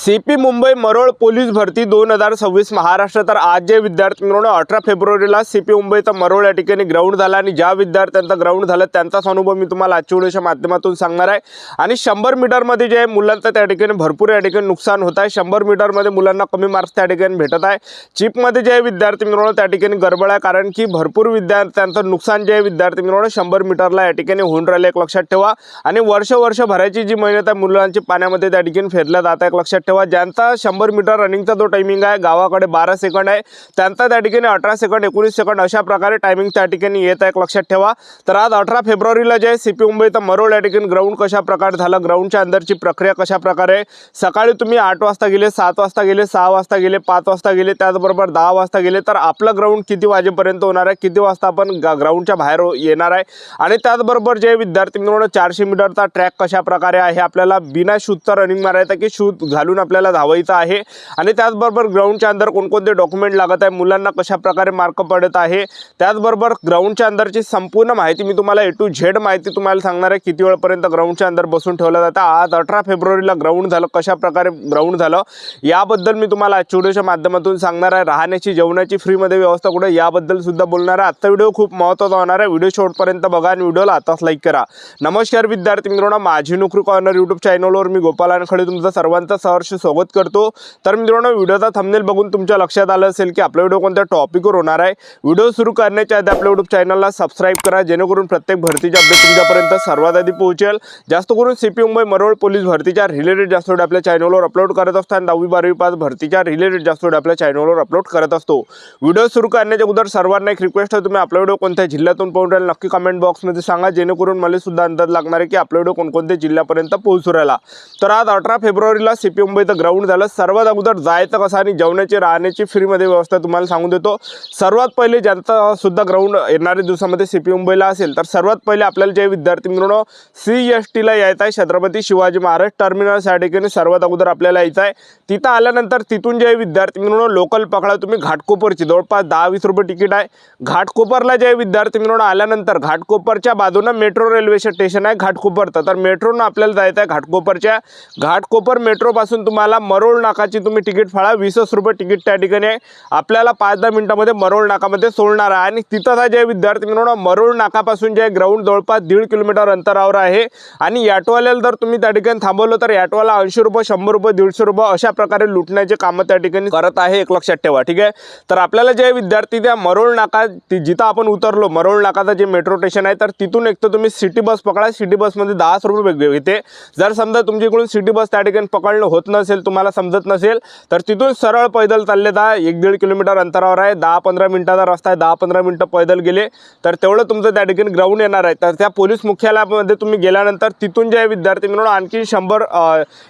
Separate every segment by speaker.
Speaker 1: CP Mumbai Marol police भरती 2026 महाराष्ट्र। तर आज जे विद्यार्थी मित्रांनो 18 फेब्रुवारीला सीपी मुंबईचा मरोळ या ठिकाणी ग्राउंड झाला आणि ज्या विद्यार्थ्यांचा ग्राउंड झाला त्यांचाच अनुभव मी तुम्हाला आजच्या व्हिडिओच्या माध्यमातून सांगणार आहे। आणि 100 मीटरमध्ये जे मुलांचं त्या ठिकाणी भरपूर या ठिकाणी नुकसान होत आहे। 100 मीटरमध्ये मुलांना कमी मार्क्स त्या ठिकाणी भेटत आहे। चिपमध्ये जे विद्यार्थी मित्रांनो त्या ठिकाणी गडबड आहे, कारण की भरपूर विद्यार्थ्यांचं नुकसान जे विद्यार्थी मित्रांनो 100 मीटरला या ठिकाणी होऊन राहिले। एक लक्षात ठेवा आणि वर्ष भराची जी मेहनत आहे मुलांची पाण्यामध्ये त्या ठिकाणी फेरल्या जात आहे। एक लक्षात ठेवा, ज्यांचा 100 मीटर रनिंगचा जो टायमिंग आहे गावाकडे 12 सेकंड आहे, त्यांचा त्या ठिकाणी 18 सेकंड 19 सेकंड अशा प्रकारे टायमिंग त्या ठिकाणी येत आहे। एक लक्षात ठेवा। तर आज 18 फेब्रुवारीला जे सीपी मुंबईचा मरोळ या ठिकाणी ग्राउंड कशा प्रकारे झालं, ग्राउंडच्या अंदरची प्रक्रिया कशा प्रकारे, सकाळी तुम्ही 8 वाजता गेले, 7 वाजता गेले, 6 वाजता गेले, 5 वाजता गेले, त्याचबरोबर 10 वाजता गेले, तर आपलं ग्राउंड किती वाजेपर्यंत होणार आहे, किती वाजता आपण ग्राउंडच्या बाहेर येणार आहे। आणि त्याचबरोबर जे विद्यार्थी मित्रांनो 400 मीटरचा ट्रॅक कशा प्रकारे आहे, आपल्याला बिना शूजचा रनिंग मारायचा की शूज घालून आपल्याला धावायचं आहे। आणि त्याचबरोबर ग्राउंडच्या अंदर कोणकोणते डॉक्युमेंट लागत आहे, मुलांना कशा प्रकारे मार्क पडत आहे, त्याचबरोबर ग्राउंडच्या अंदरची संपूर्ण माहिती मी तुम्हाला A to Z माहिती तुम्हाला सांगणार आहे। किती वेळपर्यंत ग्राउंडच्या अंदर बसून ठेवलं जातं, आज 18 फेब्रुवारीला ग्राउंड झालं, कशा प्रकारे ग्राउंड झालं याबद्दल मी तुम्हाला आजच्या व्हिडिओच्या माध्यमातून सांगणार आहे। राहण्याची जेवणाची फ्रीमध्ये व्यवस्था कुठे याबद्दल सुद्धा बोलणार आहे। आजचा व्हिडिओ खूप महत्त्वाचा होणार आहे, व्हिडिओ शेवटपर्यंत बघा आणि व्हिडिओला आताच लाईक करा। नमस्कार विद्यार्थी मित्रांनो, माझी नोकरी कॉर्नर यूट्यूब चॅनलवर मी गोपाल अनखळे तुमचं सर्वांचं सहर्ष स्वागत करतो। तर मित्रांनो, व्हिडिओचा थंबनेल बघून तुमच्या लक्षात आलं असेल की आपला व्हिडिओ कोणत्या टॉपिकवर होणार आहे। व्हिडिओ सुरू करण्याच्या आधी आपल्या यूट्यूब चॅनलला सबस्क्राइब करा, जेणेकरून प्रत्येक भरतीचे अपडेट तुमच्यापर्यंत सर्वात आधी पोहोचेल। जास्त करून सीपी मुंबई मरोळ पोलीस भरतीच्या रिलेटेड जास्त व्हिडिओ आपल्या चॅनलवर अपलोड करत असतो आणि 10वी 12वी पास भरतीच्या रिलेटेड जास्त व्हिडिओ आपल्या चॅनलवर अपलोड करत असतो। व्हिडिओ सुरू करण्याच्या अगोदर सर्वांना एक रिक्वेस्ट आहे, तुम्ही आपला व्हिडिओ कोणत्या जिल्ह्यातून पाहून राहिला नक्की कमेंट बॉक्समध्ये सांगा, जेणेकरून मला सुद्धा अंदाज लागणार आहे की आपला व्हिडिओ कोणकोणत्या जिल्ह्यापर्यंत पोहोचू राहिला। तर आज 18 फेब्रुवारीला सीपी मुंबईचं ग्राउंड झालं। सर्वात अगोदर जायचं कसं आणि जेवणाची राहण्याची फ्रीमध्ये व्यवस्था तुम्हाला सांगून देतो। सर्वात पहिले ज्यांचा सुद्धा ग्राउंड येणाऱ्या दिवसामध्ये सीपी मुंबईला असेल, तर सर्वात पहिले आपल्याला जे विद्यार्थी मित्रांनो CST ला यायचं आहे, छत्रपती शिवाजी महाराज टर्मिनस या ठिकाणी सर्वात अगोदर आपल्याला यायचं आहे। तिथं आल्यानंतर तिथून जे विद्यार्थी मित्रांनो लोकल पकडा तुम्ही घाटकोपरची, जवळपास 10-20 रुपये तिकीट आहे। घाटकोपरला जे विद्यार्थी मित्रांनो आल्यानंतर घाटकोपरच्या बाजूने मेट्रो रेल्वे स्टेशन आहे घाटकोपरचं, तर मेट्रोनं आपल्याला जायचं आहे घाटकोपरच्या। घाटकोपर मेट्रोपासून तुम्हाला मरोळ नाकाची तुम्ही तिकीट फाळा, 20 रुपये तिकीट त्या ठिकाणी आहे। आपल्याला 5-10 मिनिटांमध्ये मरोळ नाकामध्ये सोडणार आहे। आणि तिथं जे विद्यार्थी मित्रांनो मरोळ नाकापासून जे ग्राउंड जवळपास 1.5 किलोमीटर अंतरावर आहे। आणि ऑटोवाल्याला जर तुम्ही त्या ठिकाणी थांबवलं तर ऑटोवाला 80 रुपये, 100 रुपये, 150 रुपये अशा प्रकारे लुटण्याचे कामं त्या ठिकाणी करत आहे, एक लक्षात ठेवा, ठीक आहे। तर आपल्याला जे विद्यार्थी त्या मरोळ नाका जिथं आपण उतरलो, मरोळ नाकाचा जे मेट्रो स्टेशन आहे, तर तिथून एक तर तुम्ही सिटी बस पकडा। सिटी बसमध्ये 10 रुपये घेते। जर समजा तुमच्याकडून सिटी बस त्या ठिकाणी पकडणं होत नसेल, तुम्हाला समजत नसेल, तर तिथून सरळ पैदल चालले जा, 1-1.5 किलोमीटर अंतरावर आहे, 10-15 मिनिटाचा रस्ता आहे, 10-15 मिनिटं पैदल गेले तर तेवढं तुमचं त्या ठिकाणी ग्राउंड येणार आहे। तर त्या पोलीस मुख्यालयामध्ये तुम्ही गेल्यानंतर तिथून जे विद्यार्थी मित्रांनो आणखी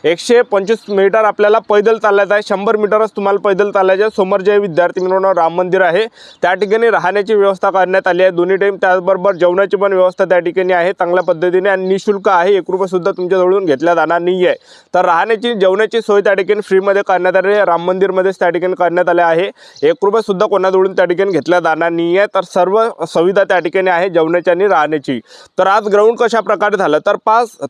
Speaker 1: 125 मीटर आपल्याला पैदल चालायचं आहे। 100 मीटरच तुम्हाला पैदल चालायचं आहे। समोर जे विद्यार्थी मित्रांनो राम मंदिर आहे, त्या ठिकाणी राहण्याची व्यवस्था करण्यात आली आहे दोन्ही टाईम, त्याचबरोबर जेवणाची पण व्यवस्था त्या ठिकाणी आहे चांगल्या पद्धतीने आणि निःशुल्क आहे, 1 रुपये सुद्धा तुमच्याजवळून घेतला जाणार नाही आहे। तर राहण्याची जेवणाची सोय त्या ठिकाणी फ्रीमध्ये करण्यात आली आहे, राम मंदिरमध्येच त्या ठिकाणी करण्यात आले आहे, 1 रुपये सुद्धा कोणाजवळून त्या ठिकाणी घेतला जाणार नाही आहे। तर सर्व सुविधा त्या ठिकाणी आहे जेवणाची आणि राहण्याची। तर आज ग्राउंड कशा प्रकारे झालं, तर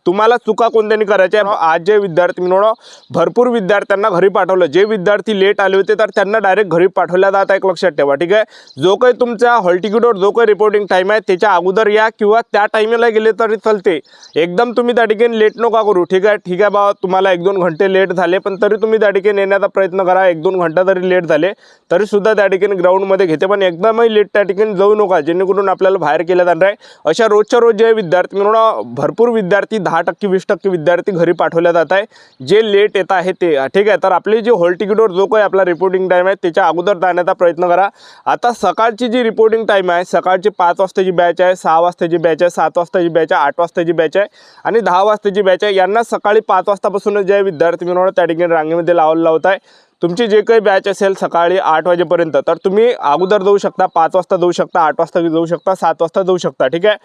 Speaker 1: तुम्हाला चुका कोणत्यानी करायच्या आहे। आज जे विद्यार्थी मित्रांनो भरपूर विद्यार्थ्यांना घरी पाठवलं, जे विद्यार्थी लेट आले होते तर त्यांना डायरेक्ट घरी पाठवल्या जात आहे, एक लक्षात ठेवा, ठीक आहे। जो काही तुमच्या हॉल तिकीटवर जो काही रिपोर्टिंग टाईम आहे त्याच्या अगोदर या किंवा त्या टाईमला गेले तरी चालते, एकदम तुम्ही त्या ठिकाणी लेट नका करू, ठीक आहे। ठीक आहे बाबा, तुम्हाला 1-2 घंटे लेट झाले पण तरी तुम्ही त्या ठिकाणी येण्याचा प्रयत्न करा। 1-2 घंटा जरी लेट झाले तरी सुद्धा त्या ठिकाणी ग्राउंडमध्ये घेते, पण एकदमही लेट त्या ठिकाणी जाऊ नका, जेणेकरून आपल्याला बाहेर केलं जाणार आहे। अशा रोजच्या रोज जे विद्यार्थी मित्रांनो भरपूर विद्यार्थी 10% 20% विद्यार्थी घरी पाठवल्या जात आहे, जे लेट येत आहे ते, ठीक आहे। तर आपली जी हॉल तिकीटवर जो काही आपला रिपोर्टिंग टाईम आहे त्याच्या अगोदर जाण्याचा प्रयत्न करा। आता सकाळची जी रिपोर्टिंग टाईम आहे, सकाळची 5 वाजताची बॅच आहे, 6 वाजताची बॅच आहे, 7 वाजताची बॅच आहे, 8 वाजताची बॅच आहे आणि 10 वाजताची बॅच आहे। यांना सकाळी 5 वाजतापासून जे विद्यार्थी मित्रांनो त्या ठिकाणी रांगेमध्ये लावत आहे, तुमची जे काही बॅच असेल सकाळी 8 वाजेपर्यंत, तर तुम्ही अगोदर जाऊ शकता, 5 वाजता जाऊ शकता, 8 वाजता जाऊ शकता, 7 वाजता जाऊ शकता, ठीक आहे।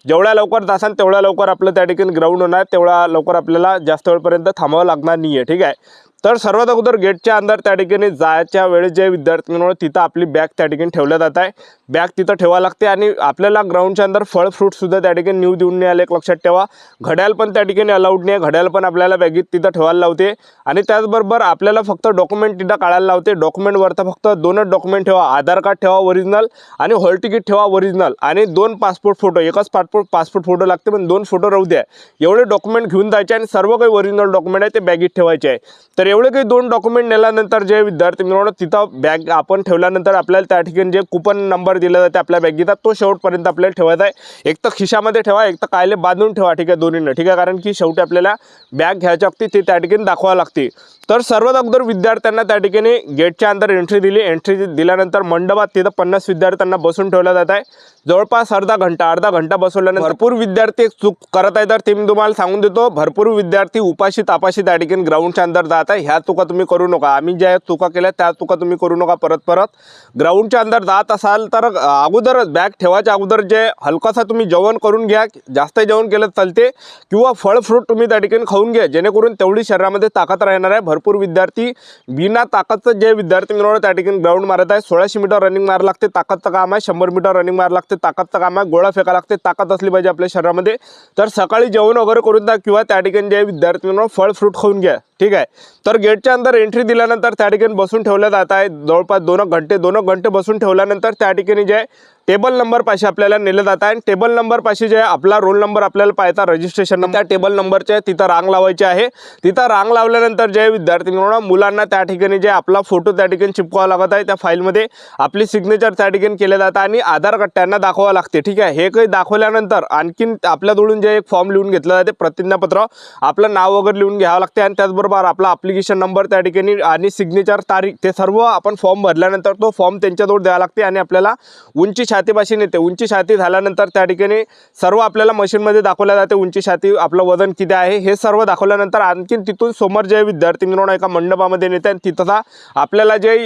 Speaker 1: जेवढ्या लवकर जासाल तेवढ्या लवकर आपलं त्या ठिकाणी ग्राउंड होणार, तेवढा लवकर आपल्याला जास्त वेळपर्यंत थांबावं लागणार नाही आहे, ठीक आहे। तर सर्वात अगोदर गेटच्या अंदर त्या ठिकाणी जायच्या वेळेस जे विद्यार्थी मित्रांनो तिथं आपली बॅग त्या ठिकाणी ठेवल्या जात आहे, बॅग तिथं ठेवावं लागते आणि आपल्याला ग्राउंडच्या अंदर फळ फ्रूट सुद्धा त्या ठिकाणी न्यू देऊन नाही आले, एक लक्षात ठेवा। घड्याळ पण त्या ठिकाणी अलाउड नाही, घड्याळ पण आपल्याला बॅगेत तिथं ठेवायला लावते आणि त्याचबरोबर आपल्याला फक्त डॉक्युमेंट तिथं काढायला लावते। डॉक्युमेंटवरती फक्त दोनच डॉक्युमेंट ठेवा, आधार कार्ड ठेवा ओरिजिनल आणि हॉल तिकीट ठेवा ओरिजिनल आणि 2 पासपोर्ट फोटो, एकच पासपोर्ट फोटो लागते पण 2 फोटो राहू द्या, एवढे डॉक्युमेंट घेऊन जायचे आणि सर्व काही ओरिजिनल डॉक्युमेंट आहे ते बॅगेत ठेवायचे आहे। तर एवढे काही 2 डॉक्युमेंट नेल्यानंतर जे विद्यार्थी मित्रांनो तिथं बॅग आपण ठेवल्यानंतर आपल्याला त्या ठिकाणी जे कुपन नंबर दिला जाते आपल्या बॅगेचा तो शेवटपर्यंत आपल्याला ठेवायचा आहे। एक तर खिशामध्ये ठेवा, एक तर कायले बांधून ठेवा, ठीक आहे, दोन्हीनं, ठीक आहे, कारण की शेवटी आपल्याला बॅग घ्यायची असते ते त्या ठिकाणी दाखवावं लागते। तर सर्वात अगोदर विद्यार्थ्यांना त्या ठिकाणी गेटच्या अंदर एंट्री दिली, एंट्री दिल्यानंतर मंडपात तिथं 50 विद्यार्थ्यांना बसून ठेवलं जात आहे, जवळपास अर्धा घंटा बसवल्यानंतर भरपूर विद्यार्थी एक चूक करत आहे, तर ते मी तुम्हाला सांगून देतो। भरपूर विद्यार्थी उपाशी तापाशी त्या ठिकाणी ग्राउंडच्या अंदर जात आहे, ह्या चुका तुम्ही करू नका। आम्ही ज्या चुका केल्या त्या चुका तुम्ही करू नका। परत ग्राउंडच्या अंदर जात असाल तर अगोदर बॅग ठेवायच्या अगोदर जे हलकासा तुम्ही जेवण करून घ्या, जास्त जेवण केलं चालते किंवा फळ फ्रूट तुम्ही त्या ठिकाणी खाऊन घ्या, जेणेकरून तेवढी शरीरामध्ये ताकद राहणार आहे। भरपूर विद्यार्थी बिना ताकदचं जे विद्यार्थी मिळवणार त्या ठिकाणी ग्राउंड मारत आहे। 1600 मीटर रनिंग मार लागते, ताकदचं काम आहे, 100 मीटर रनिंग मार लागते, ताकदचं काम आहे, गोळा फेका लागते, ताकद असली पाहिजे आपल्या शरीरामध्ये। तर सकाळी जेवण वगैरे करून द्या किंवा त्या ठिकाणी जे विद्यार्थी मिळवणार फळ फ्रूट खाऊन घ्या, ठीक आहे। तर गेटच्या अंदर एंट्री दिल्यानंतर त्या ठिकाणी बसून ठेवलं जात आहे, जवळपास 2 घंटे बसून ठेवल्यानंतर त्या ठिकाणी जे टेबल नंबर पाशी आपल्याला नेलं जात आहे। टेबल नंबर पाशी जे आपला रोल नंबर आपल्याला पाहायचा, रजिस्ट्रेशन नंबर, त्या टेबल नंबरचे तिथं रांग लावायची आहे। तिथं रांग लावल्यानंतर जे विद्यार्थी मुलांना त्या ठिकाणी जे आपला फोटो त्या ठिकाणी चिपकावा लागत आहे, त्या फाईलमध्ये आपली सिग्नेचर त्या ठिकाणी केले जातं आणि आधार कार्ड त्यांना दाखवावं लागते, ठीक आहे। हे काही दाखवल्यानंतर आणखीन आपल्याकडून जे एक फॉर्म लिहून घेतलं जाते, प्रतिज्ञापत्र, आपलं नाव वगैरे लिहून घ्यावं लागते आणि त्याचबरोबर आपला ॲप्लिकेशन नंबर त्या ठिकाणी आणि सिग्नेचर तारीख, ते सर्व आपण फॉर्म भरल्यानंतर तो फॉर्म त्यांच्याजवळ द्यावा लागते आणि आपल्याला उंची छातीपाशी नेते। उंची छाती झाल्यानंतर त्या ठिकाणी सर्व आपल्याला मशीनमध्ये दाखवल्या जाते, उंची छाती, आपलं वजन किती आहे हे सर्व दाखवल्यानंतर आणखीन तिथून समोर जे विद्यार्थी मिळवणं एका मंडपामध्ये नेते आणि तिथं आपल्याला जे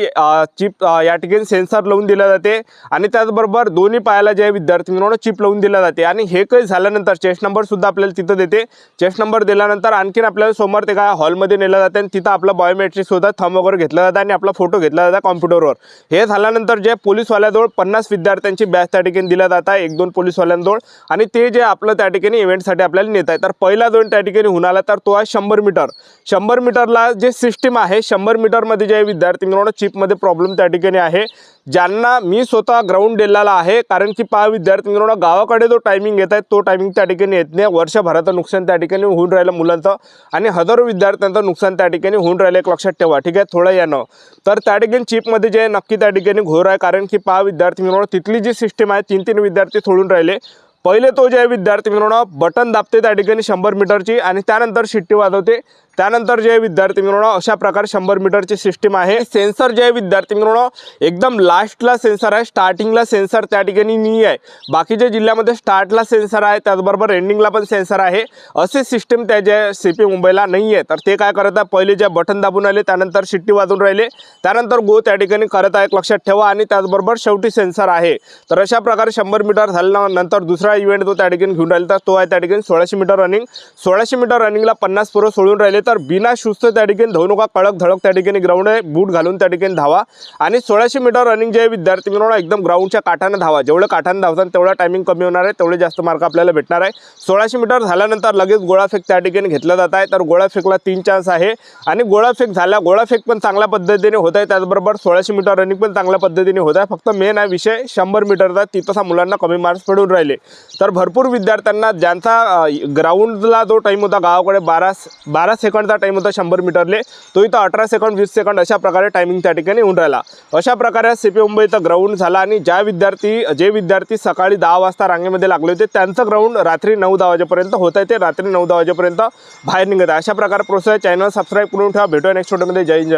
Speaker 1: चिप या ठिकाणी सेन्सर लावून दिला जाते आणि त्याचबरोबर दोन्ही पायाला जे विद्यार्थी मिळवणं चिप लावून दिला जाते आणि हे काही झाल्यानंतर चेस्ट नंबर सुद्धा आपल्याला तिथं देते। चेस्ट नंबर दिल्यानंतर आणखीन आपल्याला समोर ते काय हॉलमध्ये नेलं जाते आणि तिथं आपलं बायोमेट्रिक सुद्धा थंब वगैरे घेतला जातं आणि आपला फोटो घेतला जाता कॉम्प्युटरवर। हे झाल्यानंतर जे पोलीसवाल्याजवळ 50 विद्यार्थ्यांची बॅच त्या ठिकाणी दिला जात आहे, 1-2 पोलीसवाल्यांजवळ, आणि ते जे आपलं त्या ठिकाणी इव्हेंटसाठी आपल्याला नेत आहे। तर पहिला दोन त्या ठिकाणी होऊन आला तर तो आहे 100 मीटर। 100 मीटरला जे सिस्टीम आहे, 100 मीटरमध्ये जे विद्यार्थी मिळवणं चिपमध्ये प्रॉब्लेम त्या ठिकाणी आहे, ज्यांना मी स्वतः ग्राउंड दिलेला आहे, कारण की पहा विद्यार्थी मिळवणं गावाकडे जो टायमिंग येत आहे तो टायमिंग त्या ठिकाणी येत नाही। वर्षभराचं नुकसान त्या ठिकाणी होऊन राहिलं मुलांचं आणि हजारो विद्यार्थ्यांचं नुकसान त्या ठिकाणी होऊन राहिलं, एक लक्षात ठेवा, ठीक आहे, थोडं यानं। तर त्या ठिकाणी चिपमध्ये जे नक्की त्या ठिकाणी घोर आहे, कारण की पहा विद्यार्थी मिळवणं तिथली जी सिस्टीम आहे, 3-3 विद्यार्थी सोडून राहिले। पहिले तो जे विद्यार्थी मिळवणं बटन दाबते त्या ठिकाणी 100 मीटरची आणि त्यानंतर शिट्टी वाजवते, त्यानंतर जे विद्यार्थी मिळवणं अशा प्रकारे 100 मीटरची सिस्टीम आहे। सेन्सर जे विद्यार्थी मिळवणं एकदम लास्टला सेन्सर आहे, स्टार्टिंगला सेन्सर त्या ठिकाणी नाही आहे। बाकीच्या जिल्ह्यामध्ये स्टार्टला सेन्सर आहे, त्याचबरोबर एंडिंगला पण सेन्सर आहे, असे सिस्टीम त्या जे CP मुंबईला नाही आहे। तर ते काय करत आहे, पहिले जे बटन दाबून आले त्यानंतर शिट्टी वाजवून राहिले, त्यानंतर गो त्या ठिकाणी करत आहे, एक लक्षात ठेवा, आणि त्याचबरोबर शेवटी सेन्सर आहे। तर अशा प्रकारे 100 मीटर झाल्यानंतर दुसरा इव्हेंट तो त्या ठिकाणी घेऊन राहिला, तर तो आहे त्या ठिकाणी 1600 मीटर रनिंग। 1600 मीटर रनिंगला 50 पोरं सोडून राहिले, तर बिना शूजचं त्या ठिकाणी धावू नका, कडक धडक त्या ठिकाणी ग्राउंड आहे, बूट घालून त्या ठिकाणी धावा आणि 1600 मीटर रनिंग जे विद्यार्थी मिळवणं एकदम ग्राउंडच्या काठाने धावा, जेवढं काठाने धावतात तेवढा टायमिंग कमी होणार आहे, तेवढे जास्त मार्क आपल्याला भेटणार आहे। 1600 मीटर झाल्यानंतर लगेच गोळाफेक त्या ठिकाणी घेतला जात आहे, तर गोळाफेकला 3 चान्स आहे आणि गोळाफेक पण चांगल्या पद्धतीने होत आहे, त्याचबरोबर 1600 मीटर रनिंग पण चांगल्या पद्धतीने होत आहे। फक्त मेन आहे विषय 100 मीटरचा, तिथं मुलांना कमी मार्क्स पडून राहिले। तर भरपूर विद्यार्थ्यांना ज्यांचा ग्राउंडला जो टाईम होता गावाकडे 12 सेकंडचा टाईम होता 100 मीटरले, तो इथं 18 सेकंड 20 सेकंड अशा प्रकारे टायमिंग त्या ठिकाणी होऊन राहिला। अशा प्रकारे CP मुंबई इथं ग्राउंड झाला आणि जे विद्यार्थी सकाळी 10 वाजता रांगेमध्ये लागले होते त्यांचं ग्राउंड रात्री 9-10 वाजेपर्यंत होत आहे, ते रात्री 9-10 वाजेपर्यंत बाहेर निघत आहे। अशा प्रकारे प्रोसेस, चॅनल सबस्क्राईब करून ठेवा। भेटूया नेक्स्ट व्हिडिओमध्ये। जय हिंद।